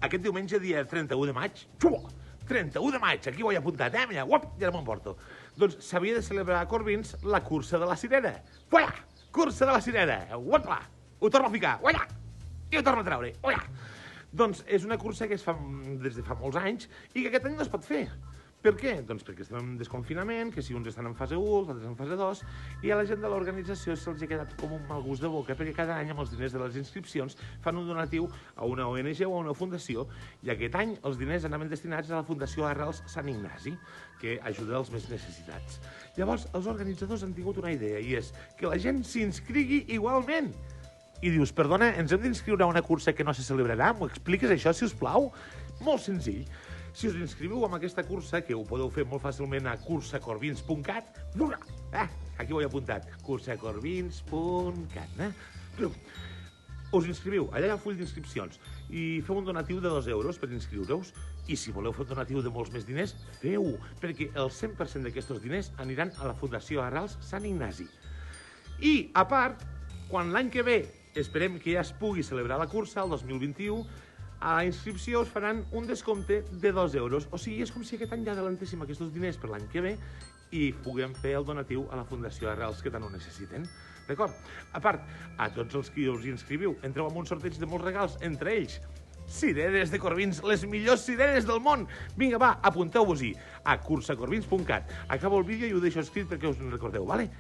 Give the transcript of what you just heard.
aquest diumenge, dia 31 de maig, 31 de maig, aquí ho he apuntat, mira, uop, ja no m'emporto. Doncs s'havia de celebrar a Corbins la cursa de la cirera. Uala, cursa de la cirera, uopla, ho torno a ficar, uala, i ho torno a treure, uala. Doncs és una cursa que es fa des de fa molts anys i que aquest any no es pot fer. Per què? Doncs perquè estem en desconfinament, que si uns estan en fase 1, els altres en fase 2, i a la gent de l'organització se'ls ha quedat com un mal gust de boca, perquè cada any amb els diners de les inscripcions fan un donatiu a una ONG o a una fundació, i aquest any els diners anaven destinats a la Fundació Arrels Sant Ignasi, que ajuda els més necessitats. Llavors, els organitzadors han tingut una idea, i és que la gent s'inscrigui igualment. I dius, perdona, ens hem d'inscriure a una cursa que no se celebrarà? M'ho expliques això, si us plau? Molt senzill. Si us inscriviu en aquesta cursa, que ho podeu fer molt fàcilment a cursacorbins.cat, aquí ho he apuntat, cursacorbins.cat, us inscriviu, allà hi ha el full d'inscripcions, i feu un donatiu de 2 euros per inscriure-us, i si voleu fer un donatiu de molts més diners, feu-ho, perquè el 100% d'aquests diners aniran a la Fundació Arrels Sant Ignasi. I, a part, quan l'any que ve esperem que ja es pugui celebrar la cursa, el 2021, a la inscripció us faran un descompte de 2 euros. O sigui, és com si aquest any ja adelantéssim aquests diners per l'any que ve i puguem fer el donatiu a la Fundació Arrels, que tant ho necessiten. D'acord? A part, a tots els que us inscriviu, entreu en un sorteig de molts regals, entre ells cireres de Corbins, les millors cireres del món. Vinga, va, apunteu-vos-hi a cursacorbins.cat. Acabo el vídeo i ho deixo escrit perquè us en recordeu, vale?